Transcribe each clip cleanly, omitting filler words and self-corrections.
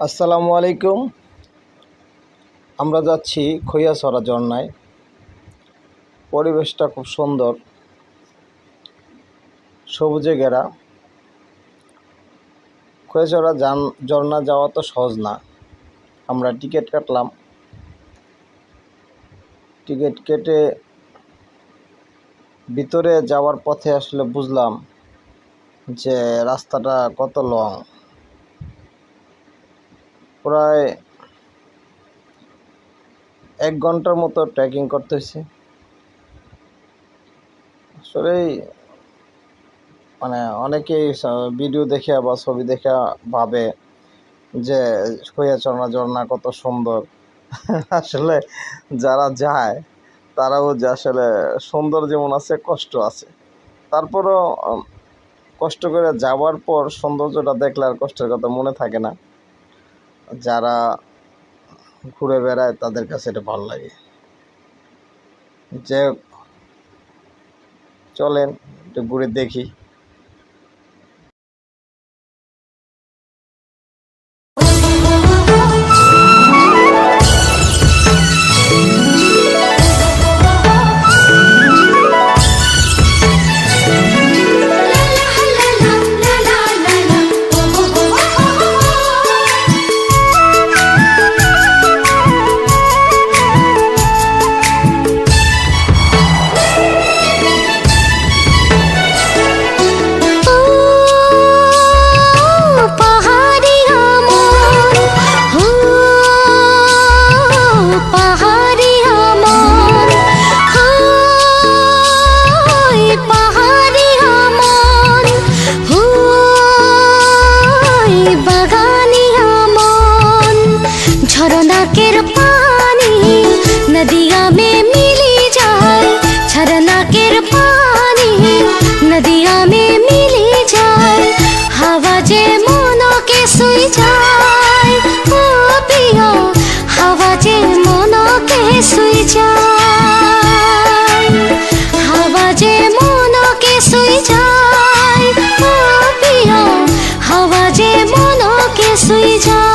আসসালামু আলাইকুম। আমরা যাচ্ছি খৈয়াছড়া ঝর্ণায়। পরিবেশটা খুব সুন্দর, সবুজে ঘেরা। খৈয়াছড়া ঝর্ণা যাওয়া তো সহজ না। আমরা টিকিট কাটলাম। টিকিট কেটে ভিতরে যাওয়ার পথে আসলে বুঝলাম যে রাস্তাটা কত লং। প্রায় 1 ঘন্টার মতো ট্রেকিং করতে হয়েছে। আসলেই অনেকেই ভিডিও দেখে বা ছবি দেখে ভাবে যে খৈয়াছড়া ঝর্ণা কত সুন্দর। আসলে যারা যায় তারাও যে আসলে সুন্দর যেমন আছে, কষ্ট আছে। তারপরও কষ্ট করে যাওয়ার পর সৌন্দর্যটা দেখলে আর কষ্টের কথা মনে থাকে না। যারা ঘুরে বেড়ায় তাদের কাছে এটা ভালো লাগে। যে চলেন একটু ঘুরে দেখি। झरनाकेर पानी नदिया में मिली जाए, झरनाकेर पानी नदिया में मिली जाए, हवा जे मनो के सुई जाए, ओ पिया हवा जे मनो के सुई जाए, हवा जे मनो के सुई जाए, ओ पिया हवा जे मनो के सुई जाए।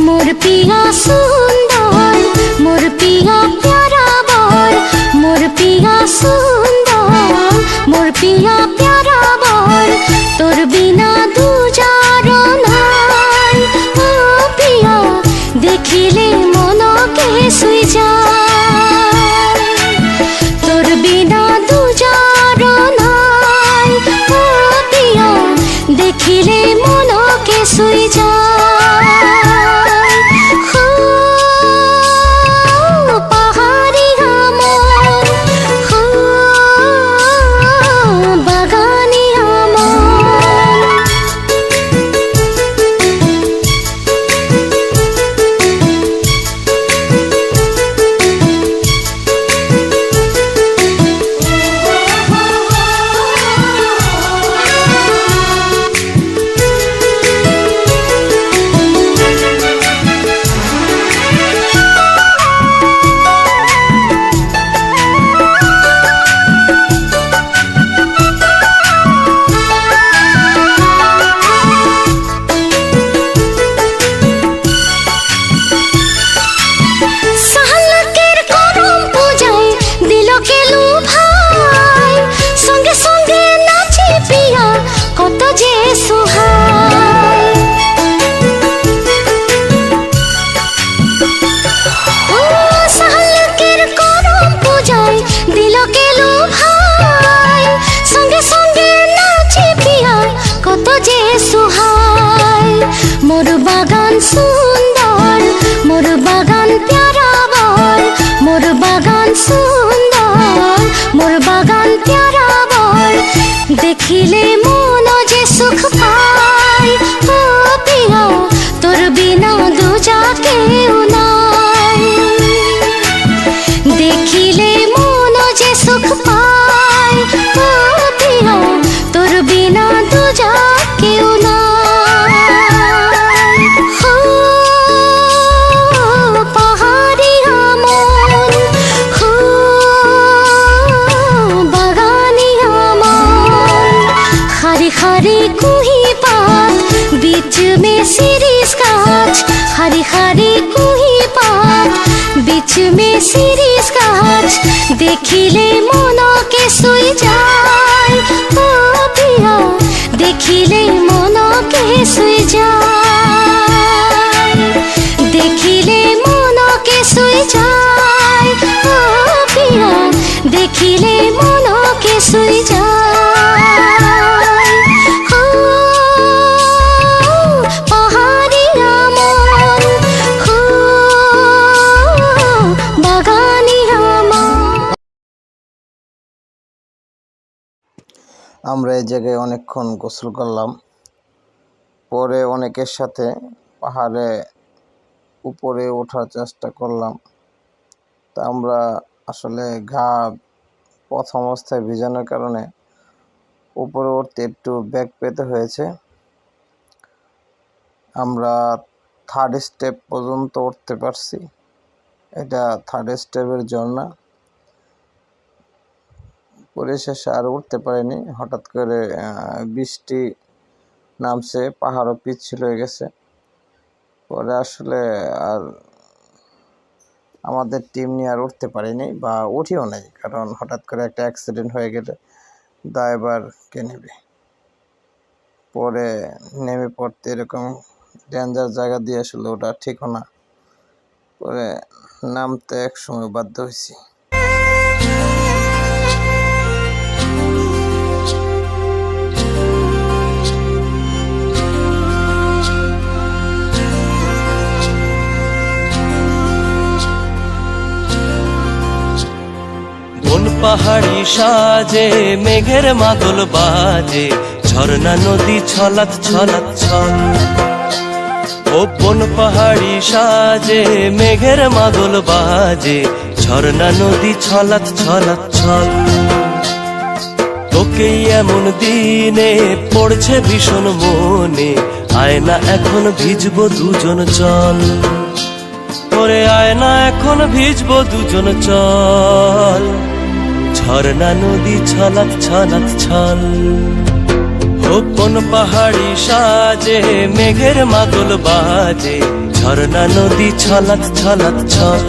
मोर पिया सुंदर, मोर पिया प्यारा बर, मोर पिया सुंदर, मोर पिया प्यारा बर, तोर बिना दूजारो नाई, ओ पिया देखिले मनो के सुई जाए, तोर बिना दूजारो नाई, ओ पिया देखिले मनो के सुई जाए। সুন্দর মোর বাগান প্যারা বর মোর বাগান সুন্দর মোর বাগান প্যারা বর দেখিলে মন যে সুখ পায় ও প্রিয়া তোর বিনা দুজা কেউ নাই দেখিলে মন যে সুখ পায় ও প্রিয়া তোর বিনা দুজা কেউ নাই হো পাহাড়িয়া মন হো বাগানিয়া মন हरी हरी कुही पात बीच में शिरीष गाछ हरी हरी कुही पात बीच में शिरीष गाछ देखिले मन के सुई जाय ओ प्रिया देखिले मन के सुई जाय देखिले मन के सुई जाय ओ प्रिया देखिले मन के सुई जाय हो পাহাড়িয়া মন হো বাগানিয়া মন। আমরা এই জায়গায় অনেকক্ষণ গোসল করলাম, পরে অনেকের সাথে পাহাড়ে উপরে ওঠার চেষ্টা করলাম। তা আমরা আসলে ঘা প্রথম অবস্থায় ভিজানোর কারণে উপরে উঠতে একটু বেগ পেতে হয়েছে। আমরা থার্ড স্টেপ পর্যন্ত উঠতে পারছি, এটা থার্ড স্টেপের ঝর্ণা। পরিশেষে আর উঠতে পারিনি, হঠাৎ করে বৃষ্টি নামছে, পাহাড়ও পিচ্ছিল হয়ে গেছে। পরে আসলে আর আমাদের টিম নিয়ে আর উঠতে পারিনি বা উঠিও নাই, কারণ হঠাৎ করে একটা অ্যাক্সিডেন্ট হয়ে গেলে দায়ভার কে নেবে। পরে নেমে পড়তে এরকম ডেঞ্জার জায়গা দিয়ে আসলে ওটা ঠিকও না, পরে নামতে এক সময় বাধ্য হয়েছি। বন পাহাড়ি সাজে মেঘের মাদল বাজে ঝর্ণা নদী ছলাৎ ছলাৎ ছল ও বন পাহাড়ি সাজে মেঘের মাদল বাজে ঝর্ণা নদী ছলাৎ ছলাৎ ছল তোকে এমন দিনে পড়ছে ভীষণ মনে আয়না এখন ভিজবো দুজন চল ওরে আয়না এখন ভিজবো দুজন চল ঝর্ণা নদী ছলাৎ ছলাৎ ছল ও কোন পাহাড়ি সাজে মেঘের মাদল বাজে ঝর্ণা নদী ছলাৎ ছলাৎ ছল।